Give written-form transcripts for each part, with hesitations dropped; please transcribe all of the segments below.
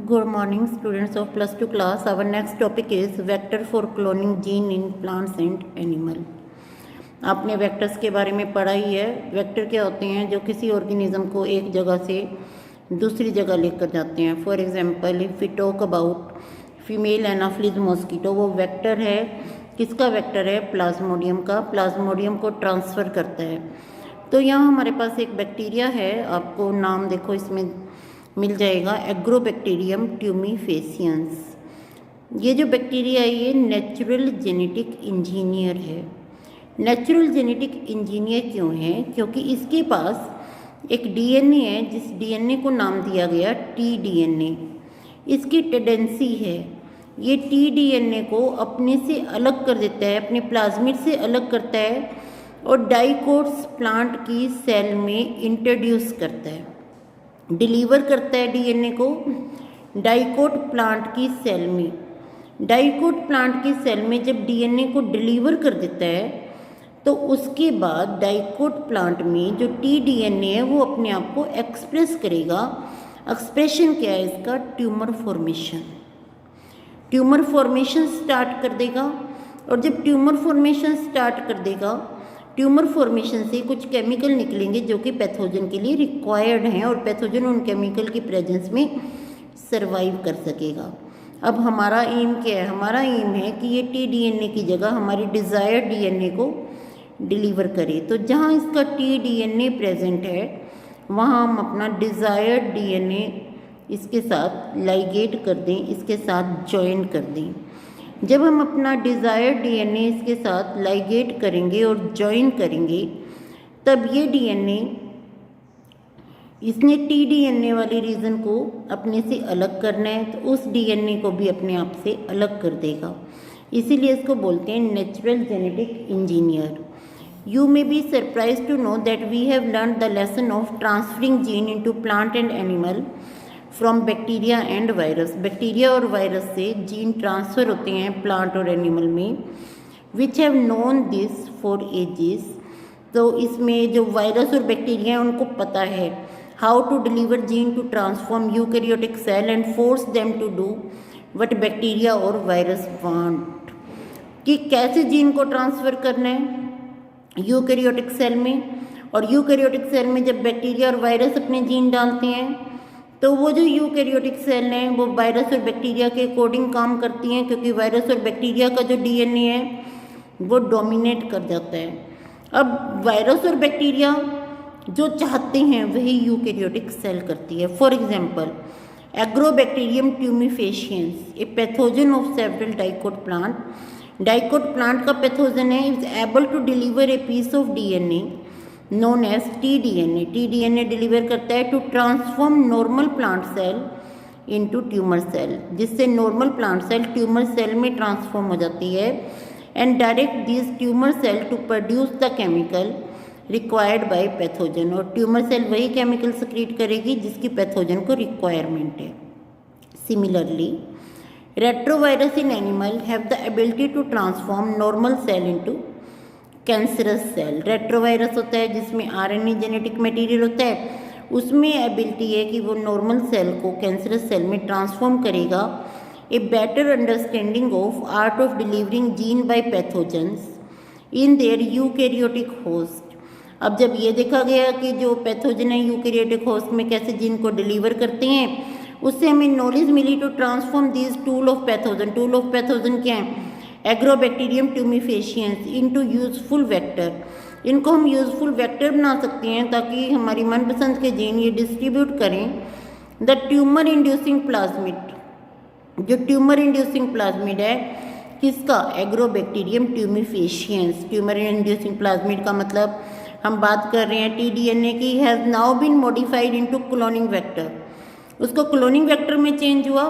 Good morning, students of plus 2 class. Our next topic is vector for cloning gene in plants and animal. आपने vectors के बारे में पढ़ा ही है। Vector क्या होते हैं? जो किसी ऑर्गेनिज्म को एक जगह से दूसरी जगह लेकर जाते हैं। For example, if we talk about female Anopheles mosquito, वो वेक्टर है। किसका वेक्टर है? प्लाज्मोडियम का। प्लाज्मोडियम को ट्रांसफ़र करता है। तो यहाँ हमारे पास एक बैक्टीरिया है, आपको नाम देखो इसमें मिल जाएगा, एग्रोबैक्टीरियम ट्यूमीफेसियंस। ये जो बैक्टीरिया है ये नेचुरल जेनेटिक इंजीनियर है। नेचुरल जेनेटिक इंजीनियर क्यों है? क्योंकि इसके पास एक डीएनए है, जिस डीएनए को नाम दिया गया टीडीएनए। इसकी टेंडेंसी है, ये टीडीएनए को अपने से अलग कर देता है, अपने प्लाज्मिड से अलग करता है और डाइकोट्स प्लांट की सेल में इंट्रोड्यूस करता है, डिलीवर करता है डीएनए को डाइकोट प्लांट की सेल में। डाइकोट प्लांट की सेल में जब डीएनए को डिलीवर कर देता है तो उसके बाद डाइकोट प्लांट में जो टीडीएनए है वो अपने आप को एक्सप्रेस करेगा। एक्सप्रेशन क्या है इसका? Tumour formation. Tumour formation start कर देगा और जब ट्यूमर फॉर्मेशन स्टार्ट कर देगा, ट्यूमर फॉर्मेशन से कुछ केमिकल निकलेंगे जो कि पैथोजन के लिए रिक्वायर्ड हैं और पैथोजन उन केमिकल की प्रेजेंस में सरवाइव कर सकेगा। अब हमारा एम क्या है? हमारा एम है कि ये टीडीएनए की जगह हमारी डिज़ायर्ड डीएनए को डिलीवर करे। तो जहाँ इसका टीडीएनए प्रेजेंट है वहाँ हम अपना डिज़ायर्ड डीएनए इसके साथ लाइगेट कर दें, इसके साथ जॉइन कर दें। जब हम अपना डिज़ायर्ड डीएनए इसके साथ लाइगेट करेंगे और जॉइन करेंगे, तब ये डीएनए, इसने टीडीएनए वाली रीजन को अपने से अलग करना है तो उस डीएनए को भी अपने आप से अलग कर देगा। इसीलिए इसको बोलते हैं natural genetic engineer. You may be surprise to know that we have learn the lesson of transferring gene into plant and animal from bacteria and virus. Bacteria और वायरस से जीन ट्रांसफ़र होते हैं प्लांट और animal में, which have known this for ages. तो इसमें जो virus और बैक्टीरिया हैं उनको पता है how to deliver gene to transform eukaryotic cell and force them to do what bacteria और वायरस वांट, कि कैसे जीन को ट्रांसफ़र करना है यूकैरियोटिक सेल में। और यूकैरियोटिक सेल में जब बैक्टीरिया और वायरस अपने जीन डालते हैं तो वो जो यूकैरियोटिक सेल हैं वो वायरस और बैक्टीरिया के अकॉर्डिंग काम करती हैं, क्योंकि वायरस और बैक्टीरिया का जो डीएनए है वो डोमिनेट कर जाता है। अब वायरस और बैक्टीरिया जो चाहते हैं वही यूकैरियोटिक सेल करती है। For example, Agrobacterium tumefaciens, a pathogen of several dicot plant. Dicot plant का पैथोजन है, is able to deliver a piece of DNA known as T DNA. T DNA deliver करता है to transform normal plant cell into tumour cell, जिससे normal plant cell tumour cell में transform हो जाती है and direct this tumour cell to produce the chemical required by pathogen. और tumour cell वही chemical secrete करेगी जिसकी पैथोजन को रिक्वायरमेंट है। Similarly, retrovirus in animal have the ability to transform normal cell into cancerous cell. Retrovirus होता है जिसमें RNA genetic material होता है, उसमें एबिलिटी है कि वो नॉर्मल सेल को कैंसरस सेल में ट्रांसफॉर्म करेगा। A better understanding of art of delivering gene by pathogens in their eukaryotic host. अब जब ये देखा गया कि जो पैथोजन है यूकैरियोटिक होस्ट में कैसे जीन को डिलीवर करते हैं, उससे हमें नॉलेज मिली to transform this tool of pathogen. Tool of pathogen क्या है? Agrobacterium tumefaciens into useful vector. इनको हम यूजफुल वेक्टर बना सकते हैं ताकि हमारी मनपसंद के जीन ये डिस्ट्रीब्यूट करें। द ट्यूमर इंड्यूसिंग प्लाज्मिड, जो ट्यूमर इंड्यूसिंग प्लाज्मिड है किसका? Agrobacterium tumefaciens. Tumour inducing plasmid का मतलब हम बात कर रहे हैं टीडीएनए की, has now been modified into cloning vector. उसको क्लोनिंग वेक्टर में चेंज हुआ,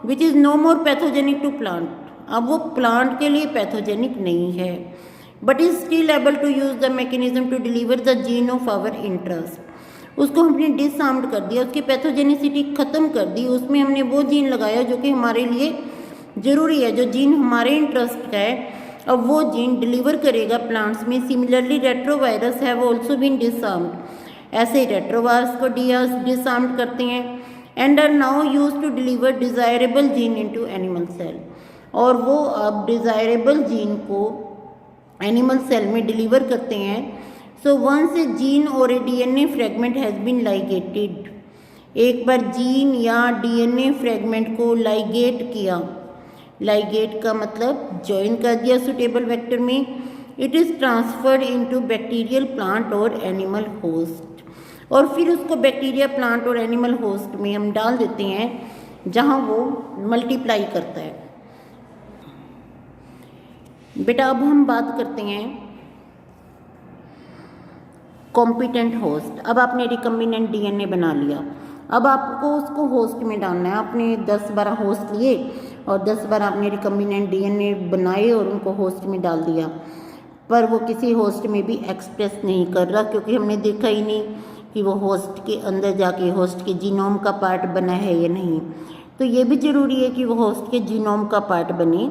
which is no more pathogenic to plant. अब वो प्लांट के लिए पैथोजेनिक नहीं है, but is still able to use the mechanism to deliver the gene of our interest. उसको हमने डिसआर्म्ड कर दिया, उसकी पैथोजेनिसिटी ख़त्म कर दी, उसमें हमने वो जीन लगाया जो कि हमारे लिए ज़रूरी है, जो जीन हमारे इंटरेस्ट का है। अब वो जीन डिलीवर करेगा प्लांट्स में। Similarly, retrovirus have also been disarmed. ऐसे ही रेट्रोवायरस को डिसआर्म्ड करते हैं and are now use to deliver desirable gene into animal cell, और वो अब डिज़ायरेबल जीन को एनिमल सेल में डिलीवर करते हैं। So once a gene or a DNA fragment has been ligated, एक बार जीन या डीएनए फ्रेगमेंट को लाइगेट किया, लाइगेट का मतलब ज्वाइन कर दिया सुटेबल वेक्टर में, it is transferred into bacterial plant और एनिमल होस्ट, और फिर उसको बैक्टीरिया प्लांट और एनिमल होस्ट में हम डाल देते हैं जहाँ वो मल्टीप्लाई करता है। बेटा अब हम बात करते हैं कॉम्पिटेंट होस्ट। अब आपने रिकम्बिनेंट डीएनए बना लिया, अब आपको उसको होस्ट में डालना है। आपने 10-12 होस्ट लिए और 10 बार आपने रिकम्बिनेंट डीएनए बनाए और उनको होस्ट में डाल दिया, पर वो किसी होस्ट में भी एक्सप्रेस नहीं कर रहा, क्योंकि हमने देखा ही नहीं कि वो होस्ट के अंदर जाके होस्ट के जीनोम का पार्ट बना है या नहीं। तो ये भी ज़रूरी है कि वो होस्ट के जीनोम का पार्ट बने।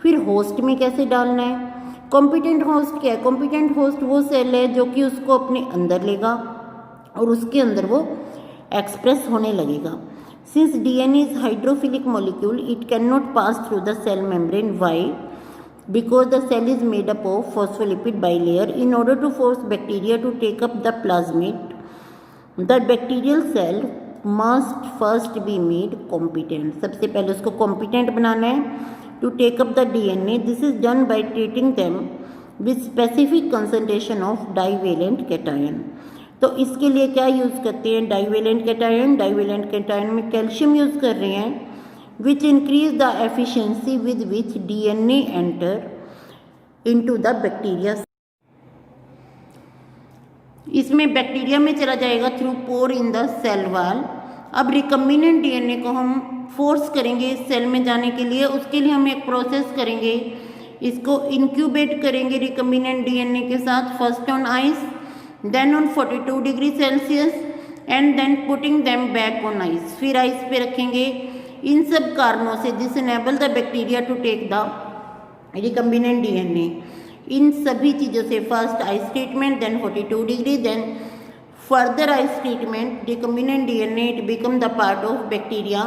फिर होस्ट में कैसे डालना है? कॉम्पिटेंट होस्ट क्या है? कॉम्पिटेंट होस्ट वो सेल है जो कि उसको अपने अंदर लेगा और उसके अंदर वो एक्सप्रेस होने लगेगा। Since DNA is hydrophilic molecule, it can not pass through the cell membrane. Why? Because the cell is made up of phospholipid bilayer. In order to force bacteria to take up the plasmid, the bacterial cell must first be made competent. सबसे पहले उसको competent बनाना है to take up the DNA. This is done by treating them with specific concentration of divalent cation. तो इसके लिए क्या use करते हैं? Divalent cation. डाइवेलेंट कैटायन में कैल्शियम यूज़ कर रहे हैं, which increase the efficiency with which DNA enter into the bacteria. इसमें बैक्टीरिया में चला जाएगा through pore in the cell wall. अब रिकम्बिनेंट डीएनए को हम फोर्स करेंगे इस सेल में जाने के लिए, उसके लिए हम एक प्रोसेस करेंगे, इसको इंक्यूबेट करेंगे रिकम्बिनेंट डीएनए के साथ, first on ice, then on 42 degree Celsius and then putting them back on ice. फिर आइस पे रखेंगे। इन सब कारणों से this enable the bacteria to take the recombinant DNA. इन सभी चीज़ों से first ice treatment, then 42 degree, then further ice treatment, recombinant DNA it become the part of bacteria.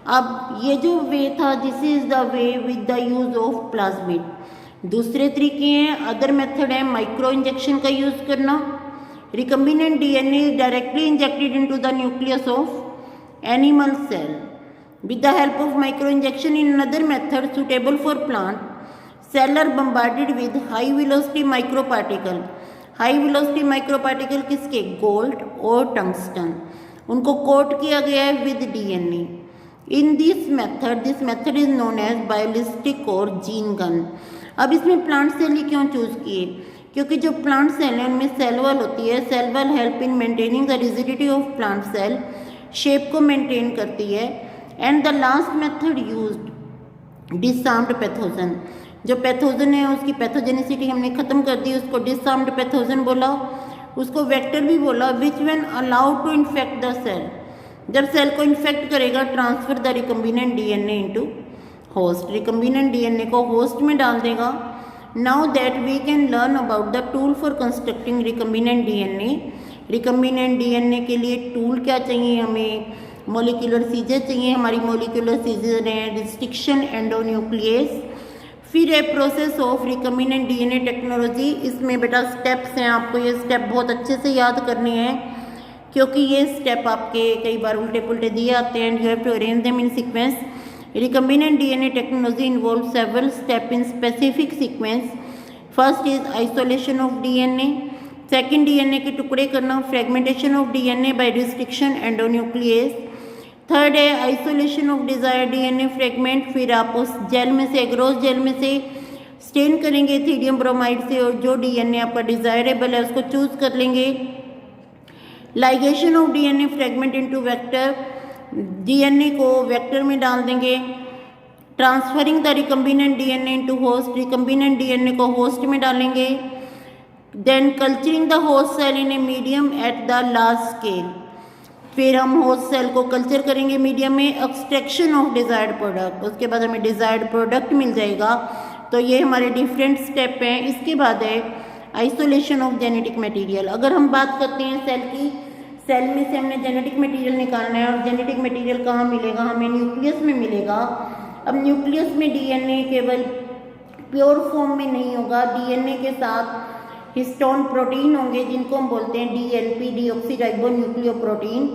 अब ये जो वे था, this is the way with the use of plasmid. दूसरे तरीके हैं, अदर मेथड है माइक्रो इंजेक्शन का use करना। Recombinant DNA is directly injected into the nucleus of animal cell with the help of microinjection. In another method suitable for plant, cell are bombarded with high velocity microparticle. High velocity microparticle किसके? Gold और tungsten, उनको coat किया गया है with DNA. In this method is known as biolistic और gene gun. अब इसमें plant cell ही क्यों चूज़ किए? क्योंकि जो प्लांट सेल है उनमें सेल वॉल होती है। Cell wall help in maintaining the rigidity of plant cell, shape को मेंटेन करती है। And the last method used disarmed pathogen. जो पैथोजन है उसकी पैथोजेनिसिटी हमने ख़त्म कर दी, उसको डिसआर्म्ड पैथोजन बोला, उसको वेक्टर भी बोला, which when allowed to infect the cell, जब सेल को इन्फेक्ट करेगा, transfer the recombinant DNA into host, recombinant DNA को होस्ट में डाल देगा। Now that we can learn about the tool for constructing recombinant DNA. Recombinant DNA के लिए tool क्या चाहिए हमें? मोलिकुलर सीजर चाहिए। हमारी मोलिकुलर सीजर है रिस्ट्रिक्शन एंडोन्यूक्लियस। फिर है process of recombinant DNA technology. इसमें बेटा स्टेप्स हैं, आपको ये स्टेप बहुत अच्छे से याद करने हैं, क्योंकि ये स्टेप आपके कई बार उल्टे पुल्टे दिए आते हैं, you have to arrange them in sequence. Recombinant DNA technology involve several step in specific sequence. First is isolation of DNA, second DNA के टुकड़े करना, fragmentation of DNA by restriction endonuclease. Third है isolation of desire DNA fragment. फिर आप उस jail में से, agarose jail में से स्टेन करेंगे इथीडियम ब्रोमाइड से, और जो डीएनए आपका डिजायरेबल है उसको चूज कर लेंगे। Ligation of DNA fragment into vector, DNA को वेक्टर में डाल देंगे। Transferring the recombinant DNA into host, recombinant DNA को होस्ट में डालेंगे। Then culturing the host cell in a medium at the large scale, फिर हम होस्ट सेल को कल्चर करेंगे मीडियम में। एक्सट्रैक्शन ऑफ डिजायर्ड प्रोडक्ट, उसके बाद हमें डिजायर्ड प्रोडक्ट मिल जाएगा। तो ये हमारे डिफरेंट स्टेप हैं। इसके बाद है आइसोलेशन ऑफ जेनेटिक मटेरियल। अगर हम बात करते हैं सेल की, सेल में से हमने जेनेटिक मटेरियल निकालना है, और जेनेटिक मटेरियल कहाँ मिलेगा, हमें न्यूक्लियस में मिलेगा। अब न्यूक्लियस में डीएनए केवल प्योर फॉर्म में नहीं होगा, डीएनए के साथ हिस्टोन प्रोटीन होंगे जिनको हम बोलते हैं डीएनपी, डीऑक्सीराइबोन्यूक्लियोप्रोटीन,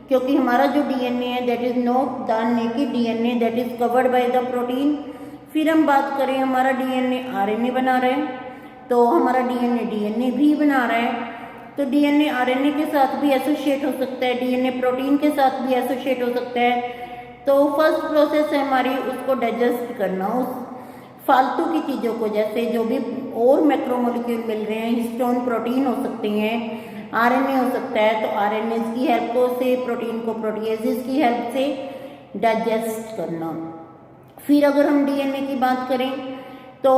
क्योंकि हमारा जो डीएनए है that is not the naked DNA, that is covered by the protein. फिर हम बात करें हमारा डीएनए आरएनए बना रहा है, तो हमारा डीएनए भी बना रहा है, तो डीएनए आरएनए के साथ भी एसोसिएट हो सकता है, डीएनए प्रोटीन के साथ भी एसोसिएट हो सकता है। तो फर्स्ट प्रोसेस है हमारी उसको डाइजेस्ट करना, उस फालतू की चीज़ों को, जैसे जो भी और मैक्रोमोलिक्यूल मिल रहे हैं, हिस्टोन प्रोटीन हो सकते हैं, आरएनए हो सकता है, तो आरएनए की हेल्प से प्रोटीन को प्रोटीएजेस की हेल्प से डाइजेस्ट करना। फिर अगर हम डीएनए की बात करें तो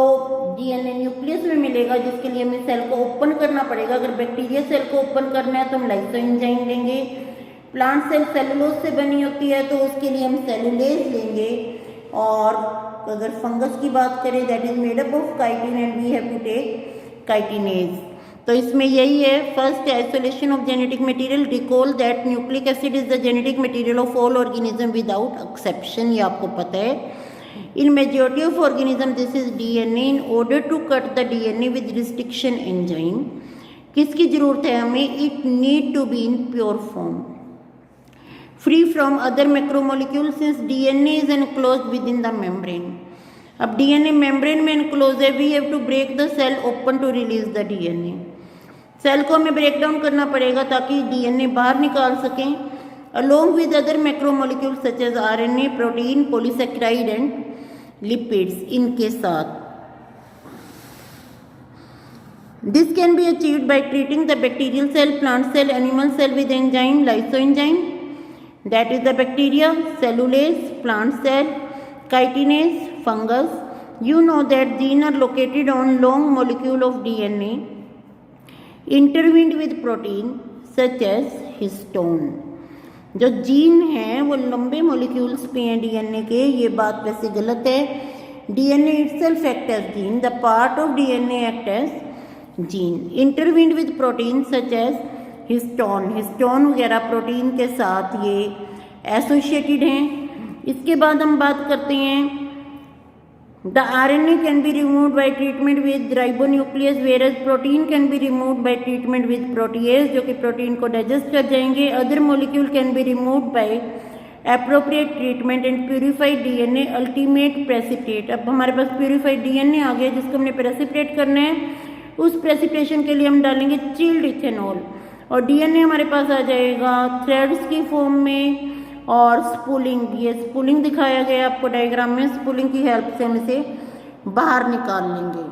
डीएनए न्यूक्लियस में मिलेगा, जिसके लिए हमें सेल को ओपन करना पड़ेगा। अगर बैक्टीरिया सेल को ओपन करना है तो हम लाइसोएंजाइम लेंगे। प्लांट सेल सेलुलोज से बनी होती है तो उसके लिए हम सेलुलेज लेंगे। और अगर फंगस की बात करें that is made up of chitin and we have to take chitinase. तो इसमें यही है, first isolation of genetic material, recall that nucleic acid is the genetic material of all organism without exception, ये आपको पता है। In majority of organism this is DNA. In order to cut the DNA with restriction enzyme, किसकी जरूरत है हमें? It need to be in pure form, free from other macromolecules, since DNA is enclosed within the membrane. अब DNA membrane में enclosed है, we have to break the cell open to release the DNA. Cell को हमें break down करना पड़ेगा ताकि DNA बाहर निकाल सकें, along with other macromolecules such as RNA, protein, polysaccharide and lipids, इनके साथ। This can be achieved by treating the bacterial cell, plant cell, animal cell with enzyme lysoenzyme, that is the bacteria, cellulase, plant cell, chitinase, fungus. You know that genes are located on long molecule of DNA intertwined with protein such as histone. जो gene हैं वो लंबे molecules पे हैं DNA के, ये बात वैसे गलत है। DNA itself act as gene, the part of DNA act as gene, intertwined with protein such as histone, histone वगैरह प्रोटीन के साथ ये एसोसिएटेड हैं। इसके बाद हम बात करते हैं the RNA can be removed by treatment with ribonuclease, whereas protein can be removed by treatment with protease, जो कि प्रोटीन को डाइजेस्ट कर जाएंगे। Other molecule can be removed by appropriate treatment and purified DNA ultimate precipitate. अब हमारे पास purified DNA आ गया जिसको हमने प्रेसिपिटेट करना है। उस प्रेसिपिटेशन के लिए हम डालेंगे चिल्ड इथेनॉल और डीएनए हमारे पास आ जाएगा थ्रेड्स की फॉर्म में। और स्पूलिंग, ये स्पूलिंग दिखाया गया आपको डायग्राम में, स्पूलिंग की हेल्प से हम इसे बाहर निकाल लेंगे।